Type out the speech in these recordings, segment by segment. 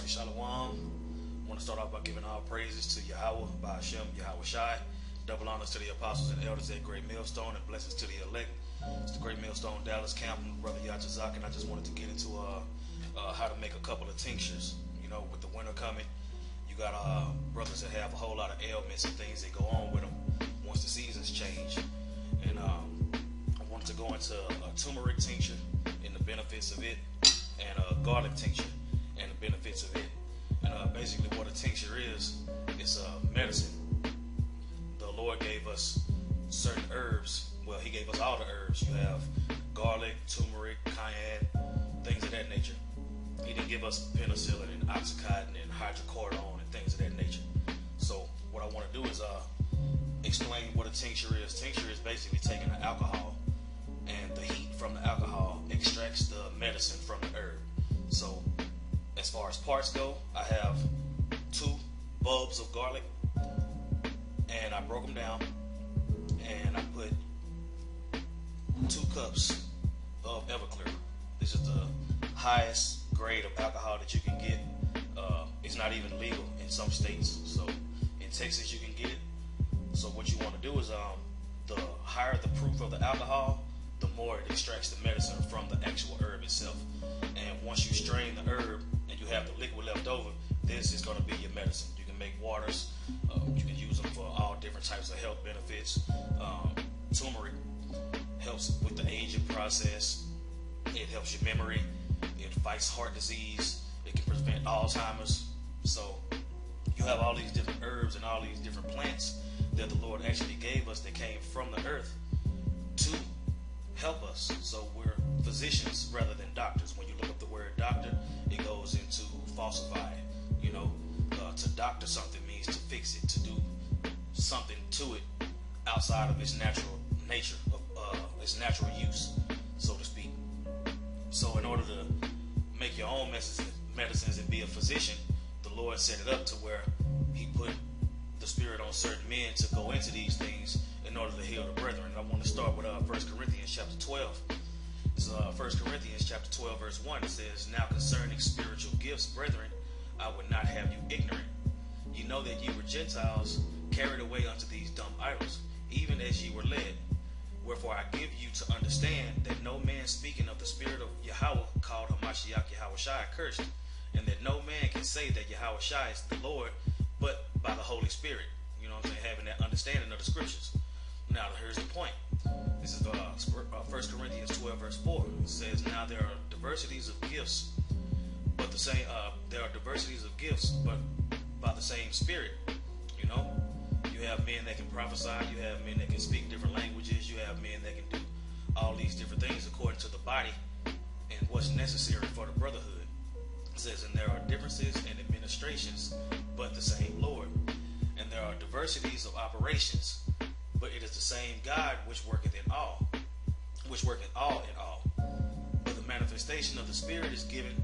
say Shalom. I want to start off by giving all praises to Yahweh, by Hashem, Yahweh Shai. Double honors to the apostles and elders at Great Millstone, and blessings to the elect. It's the Great Millstone Dallas Camp, Brother Yachazak, and I just wanted to get into how to make a couple of tinctures. You know, with the winter coming, you got brothers that have a whole lot of ailments and things that go on with them once the seasons change. And I wanted to go into a turmeric tincture and the benefits of it, and a garlic tincture and the benefits of it. And basically what a tincture is, it's a medicine. The Lord gave us certain herbs. Well, he gave us all the herbs. You have garlic, turmeric, cayenne, things of that nature. He didn't give us penicillin and oxycontin and hydrocodone and things of that nature. So what I want to do is explain what a tincture is. Tincture is basically taking the alcohol, and the heat from the alcohol extracts the medicine from the herb. So as far as parts go, I have 2 bulbs of garlic, and I broke them down, and I put 2 cups of Everclear. This is the highest grade of alcohol that you can get. It's not even legal in some states. So in Texas you can get it. So what you want to do is the higher the proof of the alcohol, the more it extracts the medicine from the actual herb itself. And once you strain the herb and you have the liquid left over, this is going to be your medicine. You can make waters. You can use them for all different types of health benefits. Turmeric helps with the aging process. It helps your memory. It fights heart disease. It can prevent Alzheimer's. So you have all these different herbs and all these different plants that the Lord actually gave us that came from the earth to help us. So we're physicians rather than doctors. When you look up the word doctor, it goes into falsify. You know, to doctor something means to fix it, to do something to it outside of its natural nature, of its natural use, so to speak. So in order to make your own medicines and be a physician, the Lord set it up to where he put the spirit on certain men to go into these things in order to heal the brethren. And I want to start with 1 Corinthians chapter 12. This is 1 Corinthians chapter 12 verse 1. It says, "Now concerning spiritual gifts, brethren, I would not have you ignorant. You know that ye were Gentiles, carried away unto these dumb idols, even as ye were led. Wherefore I give you to understand that no man speaking of the Spirit of Yahweh called Hamashiach Yahweh Shai cursed, and that no man can say that Yahweh Shai is the Lord, but by the Holy Spirit." You know what I'm saying? Having that understanding of the scriptures. Now here's the point. This is 1 Corinthians 12 verse 4. It says, "Now there are diversities of gifts, but the same. There are diversities of gifts, but by the same Spirit." You know. You have men that can prophesy. You have men that can speak different languages. You have men that can do all these different things according to the body and what's necessary for the brotherhood. It says, "And there are differences in administrations, but the same Lord. And there are diversities of operations, but it is the same God which worketh in all, in all. But the manifestation of the Spirit is given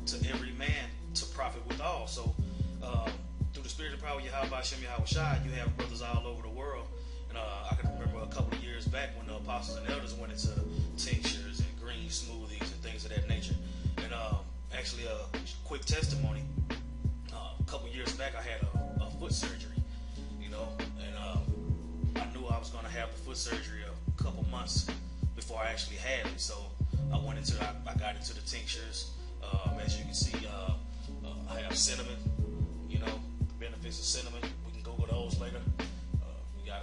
to every man to profit withal." So through the Spirit and power of Yahweh Hashem Yahweh Shai, you have brothers all over the world. And I can remember a couple of years back when the apostles and elders went into tinctures and green smoothies and things of that nature. And actually a quick testimony, a couple of years back I had a foot surgery, you know, and I knew I was going to have the foot surgery a couple months before I actually had it. So I got into the tinctures. As you can see, I have cinnamon, you know, benefits of cinnamon. We can go with those later. We got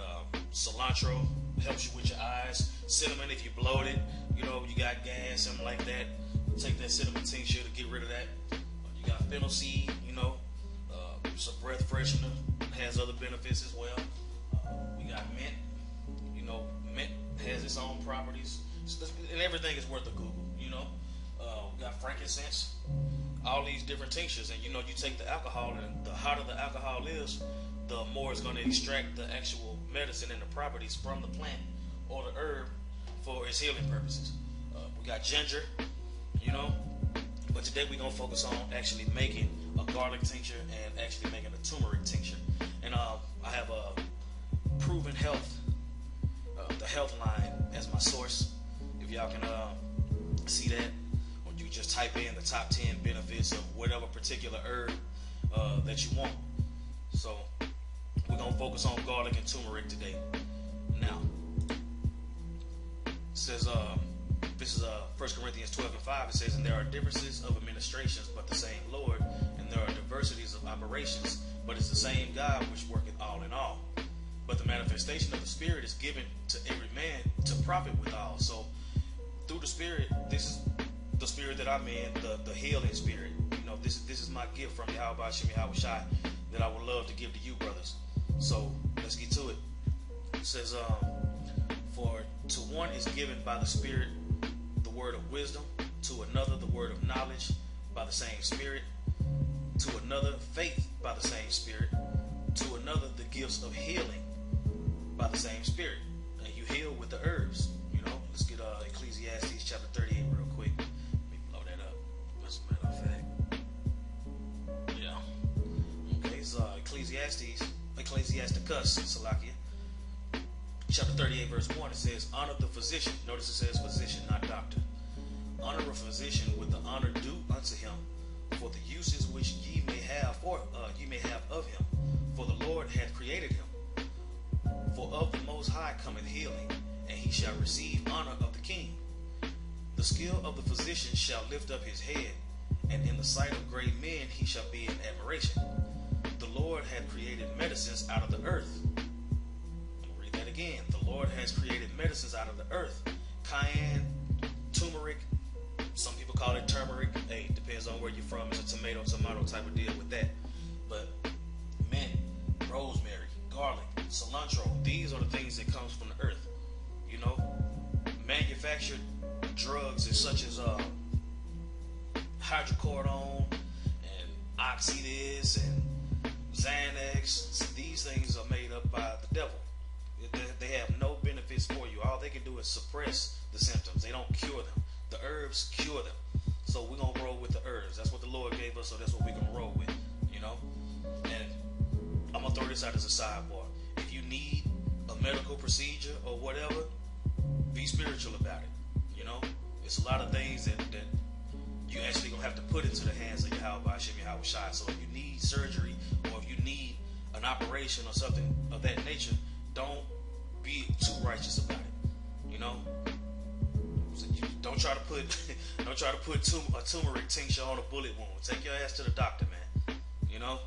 cilantro, helps you with your eyes. Cinnamon, if you bloated, you know, you got gas, something like that, take that cinnamon tincture to get rid of that. You got fennel seed, you know, it's a breath freshener, has other benefits as well. We got mint, you know, mint has its own properties, and everything is worth a Google, you know. We got frankincense, all these different tinctures, and you know, you take the alcohol, and the hotter the alcohol is, the more it's going to extract the actual medicine and the properties from the plant or the herb for its healing purposes. We got ginger, you know, but today we're going to focus on actually making a garlic tincture and actually making a turmeric tincture. And I have a Proven Health, the Health line as my source. If y'all can see that, or you you just type in the top 10 benefits of whatever particular herb that you want. So we're going to focus on garlic and turmeric today. Now, it says, this is 1 Corinthians 12 and 5. It says, and there are differences of administrations, but the same Lord, and there are diversities of operations, but it's the same God which worketh all in all. But the manifestation of the Spirit is given to every man to profit withal. So through the Spirit, this is the Spirit that I'm in, the healing Spirit. You know, this is my gift from Yahweh Hashem Yahweh Shai that I would love to give to you, brothers. So let's get to it. It says, for to one is given by the Spirit the word of wisdom, to another the word of knowledge by the same Spirit, to another faith by the same Spirit, to another the gifts of healing by the same Spirit. And you heal with the herbs. You know, let's get Ecclesiastes chapter 38 real quick. Let me blow that up. As a matter of fact. Yeah. Okay, so Ecclesiasticus, Salakia. Chapter 38, verse 1, it says, honor the physician. Notice it says physician, not doctor. Honor a physician with the honor due unto him, for the uses which ye may have of him. For the Lord hath created him. For of the Most High cometh healing, and he shall receive honor of the king. The skill of the physician shall lift up his head, and in the sight of great men he shall be in admiration. The Lord hath created medicines out of the earth. That again, the Lord has created medicines out of the earth. Cayenne, turmeric, some people call it turmeric. Hey, depends on where you're from. It's a tomato type of deal with that. But mint, rosemary, garlic, cilantro, these are the things that comes from the earth. You know, manufactured drugs is such as hydrocodone and oxy this and Xanax. These things are made up by the devil. They have no benefits for you. All they can do is suppress the symptoms. They don't cure them. The herbs cure them. So we're going to roll with the herbs. That's what the Lord gave us, so that's what we're going to roll with, you know. And I'm going to throw this out as a sidebar. If you need a medical procedure or whatever, be spiritual about it, you know. It's a lot of things that you actually going to have to put into the hands of Yahweh Hashem Yahweh Shai. So if you need surgery or if you need an operation or something of that nature, don't be too righteous about it. You know, so don't try to put a turmeric tincture on a bullet wound. Take your ass to the doctor, man. You know,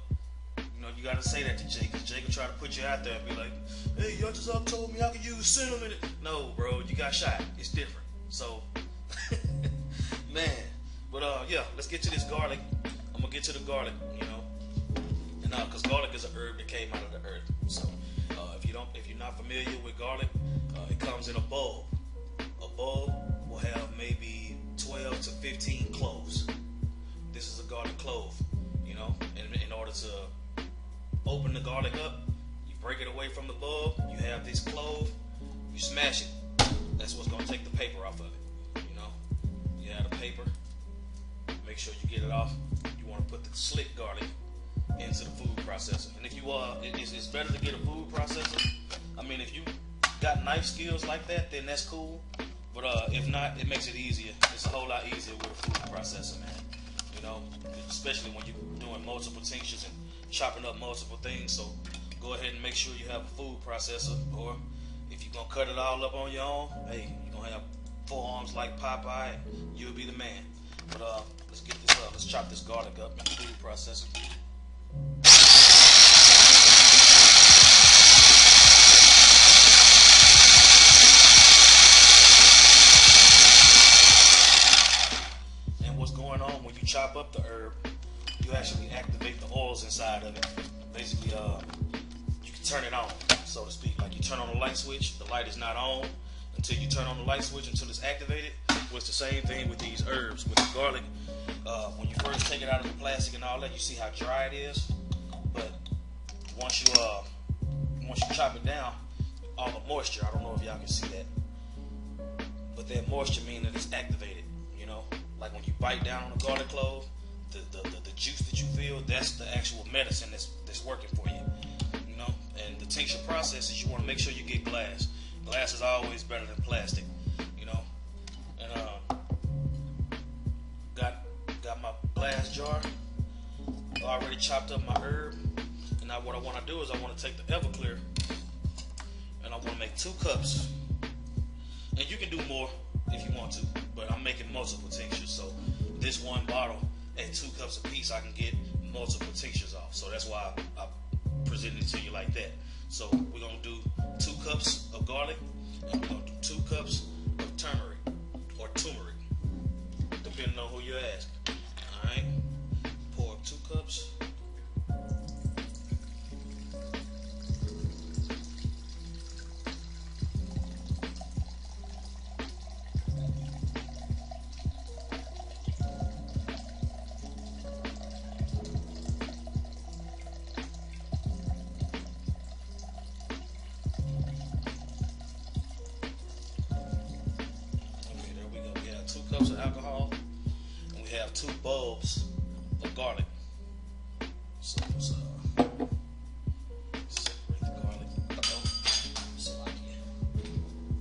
you gotta say that to Jake. Jake will try to put you out there and be like, "Hey, y'all just all told me I could use cinnamon." No, bro, you got shot. It's different. So, man, but yeah, let's get to this garlic. I'm gonna get to the garlic. You know, and because garlic is an herb that came out of the earth. So. If you're not familiar with garlic, it comes in a bulb. A bulb will have maybe 12 to 15 cloves. This is a garlic clove, you know. And in order to open the garlic up, you break it away from the bulb. You have this clove. You smash it. That's what's going to take the paper off of it. You know, you add a paper. Make sure you get it off. You want to put the slick garlic into the food processor. And if you it's better to get a food processor. I mean, if you got knife skills like that, then that's cool. But if not, it makes it easier. It's a whole lot easier with a food processor, man. You know, especially when you're doing multiple tinctures and chopping up multiple things. So go ahead and make sure you have a food processor. Or if you're gonna cut it all up on your own, hey, you're gonna have forearms like Popeye, and you'll be the man. But let's get this up. Let's chop this garlic up in the food processor. And what's going on when you chop up the herb, you actually activate the oils inside of it. Basically, you can turn it on, so to speak. Like you turn on the light switch, the light is not on until you turn on the light switch until it's activated. Well, it's the same thing with these herbs. With the garlic, when you first take it out of the plastic and all that, you see how dry it is. But once you chop it down, all the moisture, I don't know if y'all can see that, but that moisture means that it's activated. You know, like when you bite down on a garlic clove, the juice that you feel, that's the actual medicine that's working for you. You know, and the tincture process is you want to make sure you get glass. Glass is always better than plastic. You know, and glass jar. I already chopped up my herb. And now what I want to do is I want to take the Everclear and I want to make 2 cups. And you can do more if you want to, but I'm making multiple tinctures. So this one bottle at 2 cups a piece, I can get multiple tinctures off. So that's why I presented it to you like that. So we're going to do 2 cups of garlic and we're going to do 2 cups of turmeric or turmeric, depending on who you ask. Alright, pour up 2 cups. Cups of alcohol, and we have 2 bulbs of garlic. So let's separate the garlic. So I can.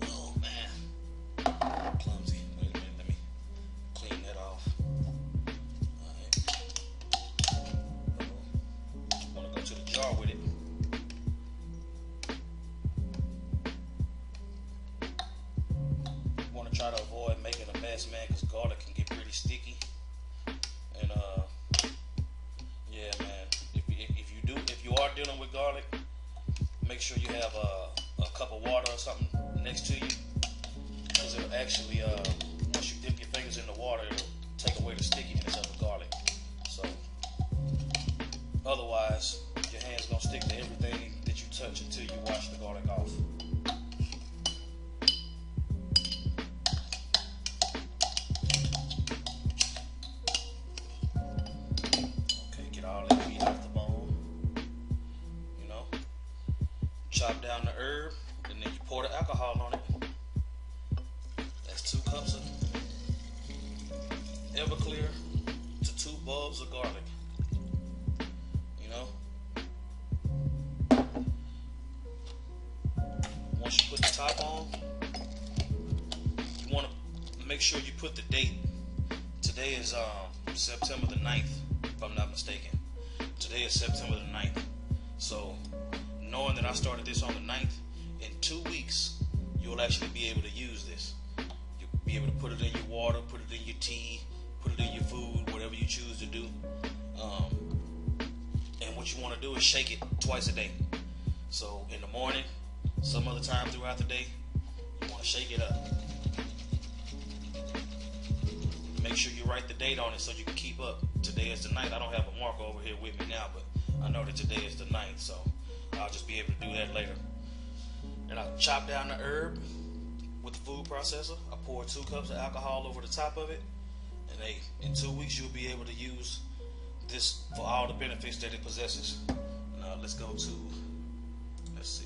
Oh man, clumsy. Wait a minute, let me clean that off. Alright. I'm gonna go to the jar with it. Try to avoid making a mess, man, because garlic can get pretty sticky. And yeah, man, if you are dealing with garlic, make sure you have a cup of water or something next to you, because it'll actually once you dip your fingers in the water, it'll take away the stickiness of the garlic. So otherwise, your hand's gonna stick to everything that you touch until you wash the garlic off. Chop down the herb, and then you pour the alcohol on it. That's 2 cups of Everclear to 2 bulbs of garlic. You know? Once you put the top on, you want to make sure you put the date. Today is September the 9th, if I'm not mistaken. Today is September the 9th. So knowing that I started this on the 9th, in 2 weeks, you'll actually be able to use this. You'll be able to put it in your water, put it in your tea, put it in your food, whatever you choose to do. And what you want to do is shake it twice a day. So in the morning, some other time throughout the day, you want to shake it up. Make sure you write the date on it so you can keep up. Today is the 9th. I don't have a marker over here with me now, but I know that today is the 9th, so I'll just be able to do that later. And I chop down the herb with the food processor. I pour 2 cups of alcohol over the top of it. And in 2 weeks, you'll be able to use this for all the benefits that it possesses. Now, let's go to, let's see,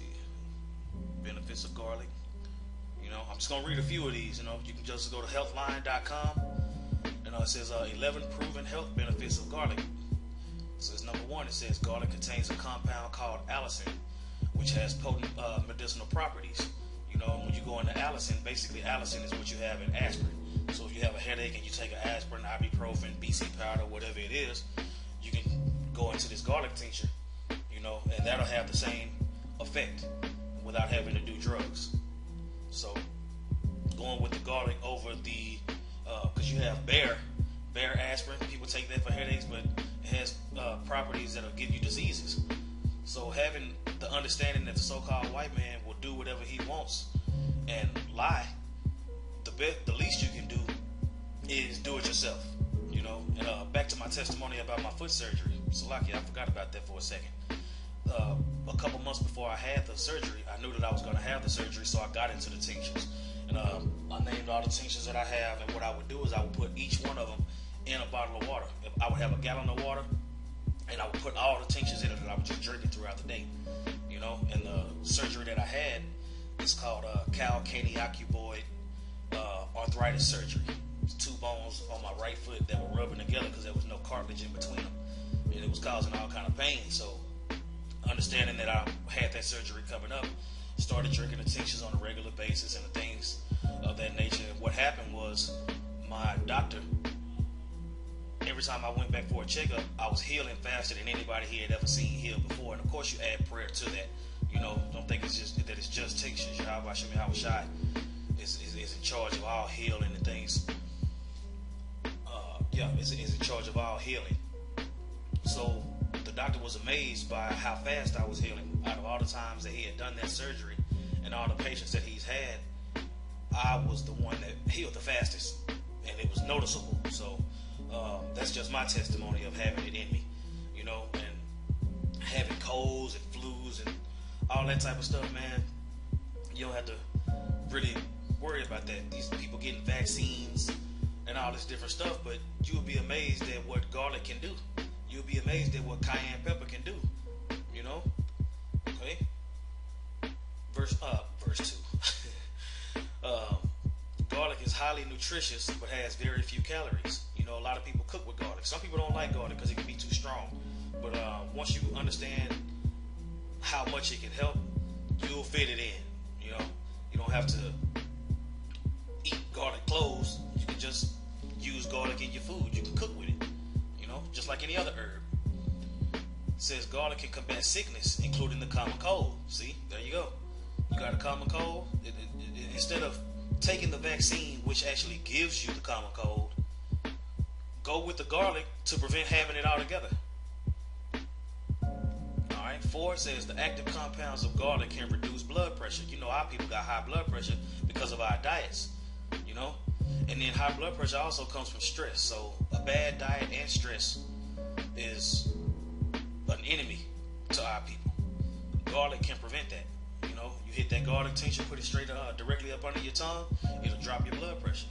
benefits of garlic. You know, I'm just going to read a few of these. You know, you can just go to healthline.com. And it says 11 proven health benefits of garlic. So it's number 1, it says garlic contains a compound called allicin, which has potent medicinal properties. You know, when you go into allicin, basically allicin is what you have in aspirin. So if you have a headache and you take an aspirin, ibuprofen, BC powder, whatever it is, you can go into this garlic tincture, you know, and that'll have the same effect without having to do drugs. So going with the garlic over the, because you have bear aspirin, people take that for headaches, but it has properties that'll give you diseases. So having the understanding that the so-called white man will do whatever he wants and lie, the least you can do is do it yourself. You know, and back to my testimony about my foot surgery. Salaki, I forgot about that for a second. A couple months before I had the surgery, I knew that I was going to have the surgery, so I got into the tinctures. And I named all the tinctures that I have, and what I would do is I would put each one of them in a bottle of water. I would have a gallon of water, and I would put all the tinctures in it, and I would just drink it throughout the day. You know, and the surgery that I had is called calcaneocuboid arthritis surgery. It's 2 bones on my right foot that were rubbing together because there was no cartilage in between them, and it was causing all kind of pain. So, understanding that I had that surgery coming up, started drinking the tinctures on a regular basis and the things of that nature. And what happened was my doctor, every time I went back for a checkup, I was healing faster than anybody he had ever seen healed before. And of course, you add prayer to that. You know, don't think it's just that it's just Tinctures. Yahweh Shai is in charge of all healing and things. Is in charge of all healing. So the doctor was amazed by how fast I was healing. Out of all the times that he had done that surgery and all the patients that he's had, I was the one that healed the fastest, and it was noticeable. So that's just my testimony of having it in me, you know, and having colds and flus and all that type of stuff, man. You don't have to really worry about that. These people getting vaccines and all this different stuff, but you will be amazed at what garlic can do. You'll be amazed at what cayenne pepper can do, you know. Okay, verse 2. Garlic is highly nutritious but has very few calories. You know, a lot of people cook with garlic. Some people don't like garlic because it can be too strong, but once you understand how much it can help, you'll fit it in. You know, you don't have to eat garlic cloves. You can just use garlic in your food. You can cook with it, you know, just like any other herb. It says garlic can combat sickness, including the common cold. See, there you go. You got a common cold. Instead of taking the vaccine, which actually gives you the common cold, go with the garlic to prevent having it altogether. Alright, 4 says the active compounds of garlic can reduce blood pressure. You know, our people got high blood pressure because of our diets, you know. And then high blood pressure also comes from stress. So a bad diet and stress is an enemy to our people. Garlic can prevent that. You know, you hit that garlic tincture, put it straight directly up under your tongue, it'll drop your blood pressure.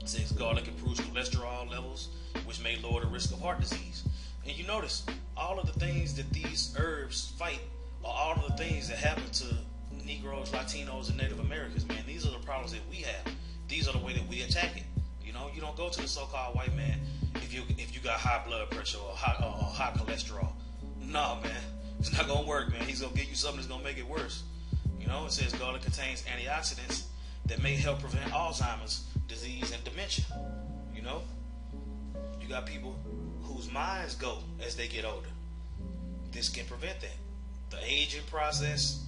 It says garlic improves cholesterol levels, which may lower the risk of heart disease. And you notice all of the things that these herbs fight are all of the things that happen to Negroes, Latinos, and Native Americans, man. These are the problems that we have. These are the way that we attack it. You know, you don't go to the so-called white man if you got high blood pressure or high cholesterol. No, man. It's not going to work, man. He's going to give you something that's going to make it worse. You know, it says garlic contains antioxidants that may help prevent Alzheimer's disease and dementia. You know, you got people whose minds go as they get older. This can prevent that. The aging process,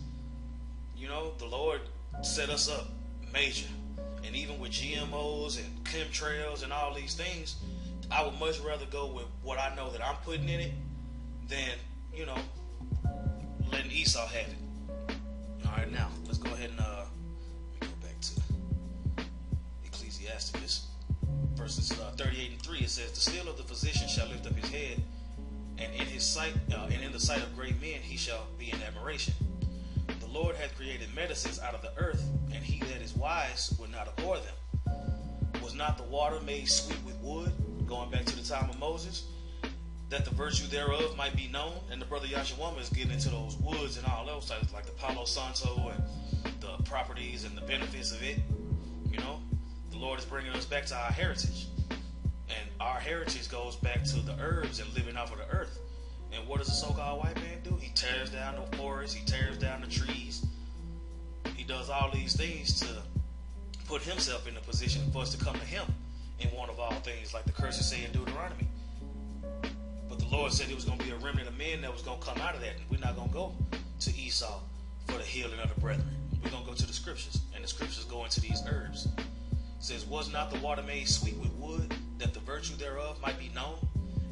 you know, the Lord set us up major. And even with GMOs and chemtrails and all these things, I would much rather go with what I know that I'm putting in it than, you know, letting Esau have it. All right, now let's go ahead and let me go back to Ecclesiasticus verses 38 and 3. It says, "The seal of the physician shall lift up his head, and in his sight, and in the sight of great men, he shall be in admiration. The Lord hath created medicines out of the earth, and he that is wise will not abhor them. Was not the water made sweet with wood?" Going back to the time of Moses, "that the virtue thereof might be known." And the brother Yashawama is getting into those woods and all those types, like the Palo Santo and the properties and the benefits of it. You know, the Lord is bringing us back to our heritage. And our heritage goes back to the herbs and living off of the earth. And what does the so-called white man do? He tears down the forests, he tears down the trees. He does all these things to put himself in a position for us to come to him in one of all things, like the curses say in Deuteronomy. But the Lord said it was going to be a remnant of men that was going to come out of that. And we're not going to go to Esau for the healing of the brethren. We're going to go to the scriptures. And the scriptures go into these herbs. It says, "Was not the water made sweet with wood, that the virtue thereof might be known?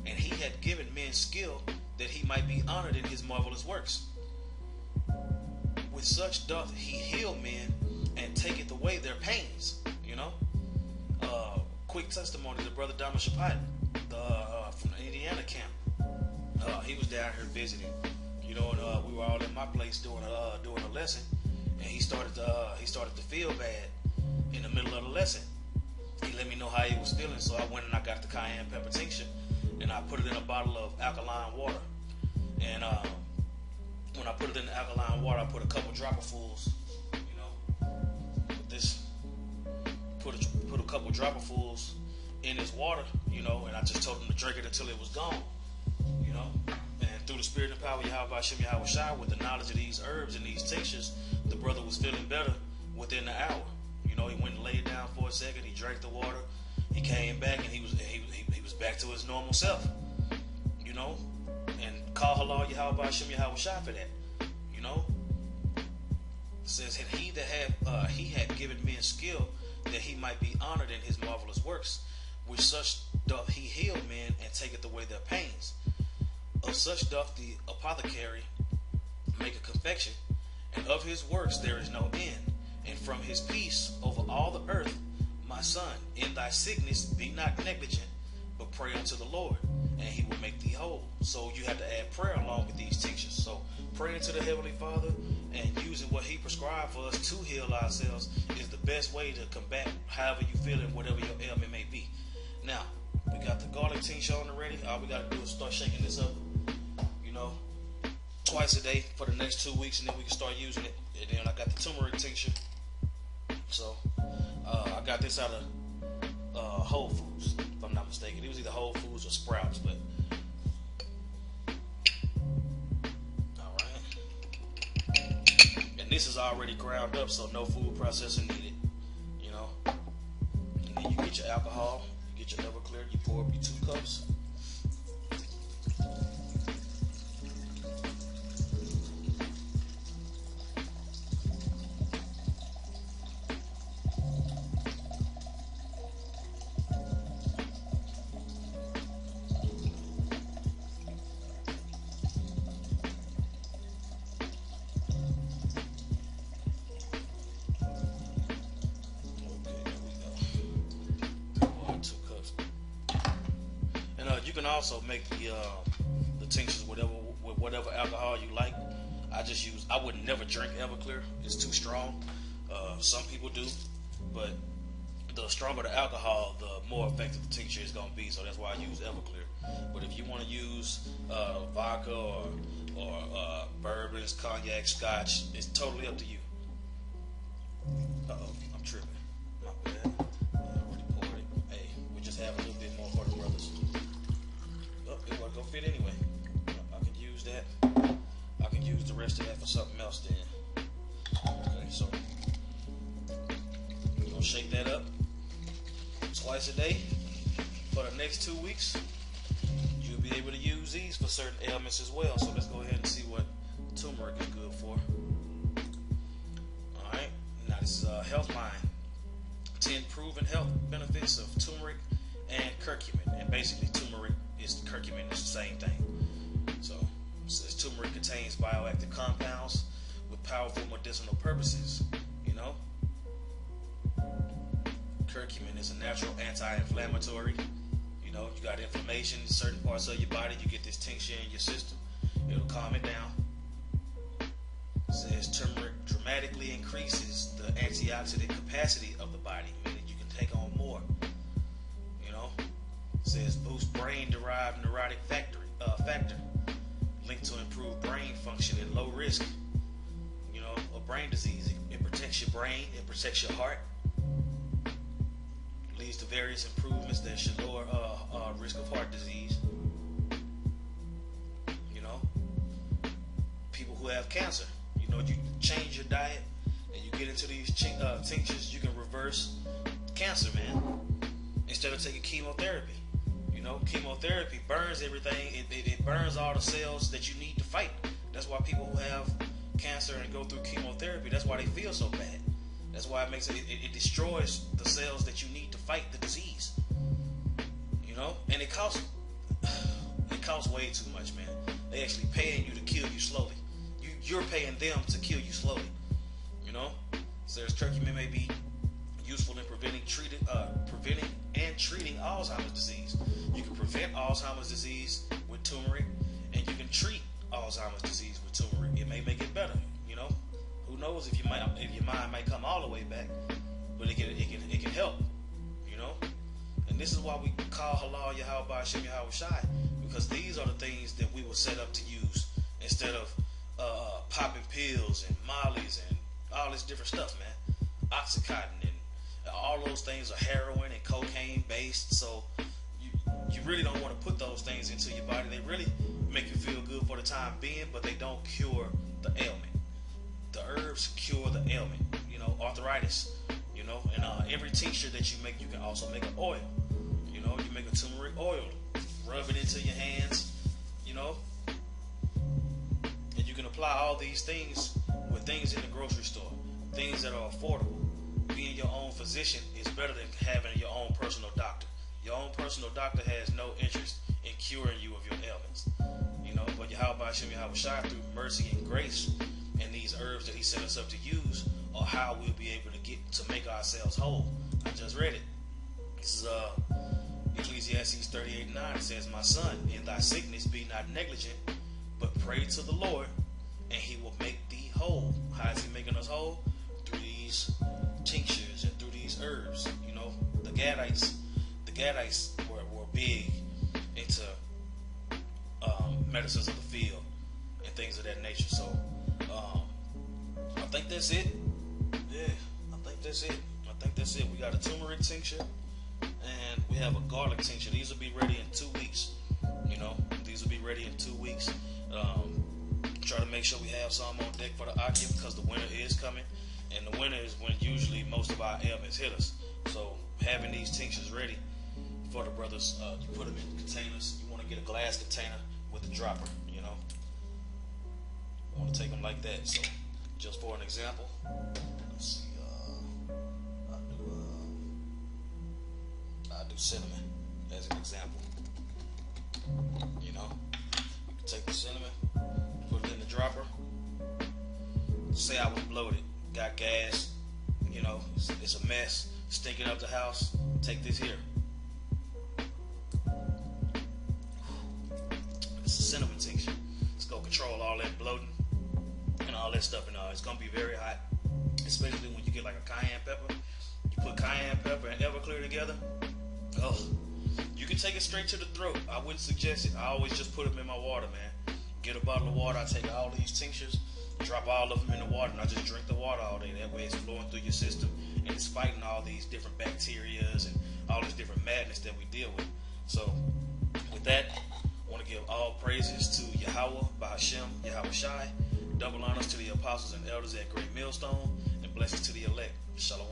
And he had given men skill, that he might be honored in his marvelous works. With such doth he heal men, and taketh away their pains." You know, quick testimony to Brother Dama Shapat from the Indiana camp. He was down here visiting, you know, and we were all in my place doing a lesson, and he started to feel bad in the middle of the lesson. He let me know how he was feeling, so I went and I got the cayenne pepper tincture, and I put it in a bottle of alkaline water. And when I put it in the alkaline water, I put a couple dropperfuls, you know, put a couple dropperfuls in his water, you know, and I just told him to drink it until it was gone, you know. And through the spirit and power of Yahweh Shai, with the knowledge of these herbs and these tinctures, the brother was feeling better within the hour. You know, he went and laid down for a second, he drank the water, he came back and he was back to his normal self, you know, and call halal Yahweh Hashem Yahweh Shai for that, you know. It says, and he had given men skill that he might be honored in his marvelous works, with such doth he heal men and taketh away their pains. Of such doth the apothecary make a confection, and of his works there is no end. And from his peace over all the earth, my son, in thy sickness be not negligent, but pray unto the Lord, and he will make thee whole. So you have to add prayer along with these tinctures. So praying to the Heavenly Father and using what he prescribed for us to heal ourselves is the best way to combat however you feel and whatever your ailment may be. Now, we got the garlic tincture on already. All we got to do is start shaking this up, you know, twice a day for the next 2 weeks, and then we can start using it. And then I got the turmeric tincture. So I got this out of Whole Foods, if I'm not mistaken. It was either Whole Foods or Sprouts, but alright. And this is already ground up, so no food processing needed, you know. And then you get your alcohol, you get your Everclear, you pour up your 2 cups. You can also make the tinctures with whatever alcohol you like. I would never drink Everclear. It's too strong. Some people do, but the stronger the alcohol, the more effective the tincture is going to be. So that's why I use Everclear. But if you want to use vodka or bourbons, cognac, scotch, it's totally up to you. I'm tripping. My bad. I already poured it. Hey, we just have a little bit more for the brothers. It wasn't gonna fit anyway. I can use that. I can use the rest of that for something else then. Okay, so we're gonna shake that up twice a day for the next 2 weeks. You'll be able to use these for certain ailments as well. So let's go ahead and see what turmeric is good for. Alright, now this is Health Mind. 10 proven health benefits of turmeric and curcumin. And basically turmeric is curcumin, it's the same thing. So it says turmeric contains bioactive compounds with powerful medicinal purposes. You know, curcumin is a natural anti-inflammatory. You know, you got inflammation in certain parts of your body, you get this tincture in your system, it'll calm it down. It says turmeric dramatically increases the antioxidant capacity of the body, meaning you can take on more. You know, it says boost brain-derived neurotic factor linked to improved brain function and low risk, you know, of brain disease. It protects your brain, it protects your heart, leads to various improvements that should lower risk of heart disease. You know, people who have cancer, you know, you change your diet and you get into these tinctures, you can reverse cancer, man, instead of taking chemotherapy. You know, chemotherapy burns everything. It burns all the cells that you need to fight. That's why people who have cancer and go through chemotherapy, that's why they feel so bad. That's why it destroys the cells that you need to fight the disease. You know, and it costs way too much, man. They actually paying you to kill you slowly. You're paying them to kill you slowly. You know, so there's curcumin may be useful in preventing and treating Alzheimer's disease. You can prevent Alzheimer's disease with turmeric, and you can treat Alzheimer's disease with turmeric. It may make it better. You know, who knows if your mind might come all the way back, but it can help. You know, and this is why we call halal Yahweh Hashem Yahweh Shai, because these are the things that we were set up to use instead of popping pills and mollies and all this different stuff, man. Oxycontin and all those things are heroin and cocaine based, so you really don't want to put those things into your body. They really make you feel good for the time being, but they don't cure the ailment. The herbs cure the ailment, you know, arthritis, you know, and every tincture that you make, you can also make an oil. you make a turmeric oil, rub it into your hands, and you can apply all these things with things in the grocery store, things that are affordable. Being your own physician is better than having your own personal doctor. Your own personal doctor has no interest in curing you of your ailments. But Yahweh Hashem Yahweh Shai, through mercy and grace and these herbs that he set us up to use, are how we'll be able to get to make ourselves whole. I just read it. This is Ecclesiastes 38:9. It says, "My son, in thy sickness be not negligent, but pray to the Lord, and he will make thee whole." How is he making us whole? Through these tinctures and through these herbs. The Gadites were big into medicines of the field and things of that nature. So I think that's it. Yeah, I think that's it. We got a turmeric tincture and we have a garlic tincture. These will be ready in 2 weeks. Try to make sure we have some on deck for the Akim, because the winter is coming, and the winter is when usually most of our ailments hit us. So having these tinctures ready for the brothers, you put them in containers. You want to get a glass container with a dropper. You want to take them like that. So just for an example, let's see. I do cinnamon as an example. You can take the cinnamon, put it in the dropper. Say I was bloated, got gas, it's a mess, stinking up the house. Take this here. It's a cinnamon tincture. It's gonna control all that bloating and all that stuff, and it's gonna be very hot, especially when you get like a cayenne pepper. You put cayenne pepper and Everclear together. Oh, you can take it straight to the throat. I wouldn't suggest it. I always just put them in my water, man. Get a bottle of water. I take all these tinctures, drop all of them in the water, and I just drink the water all day. That way it's flowing through your system, and it's fighting all these different bacterias and all this different madness that we deal with. So with that, I want to give all praises to Yahweh by Hashem Yahweh Shai. Double honors to the apostles and elders at Great Millstone, and blessings to the elect. Shalom.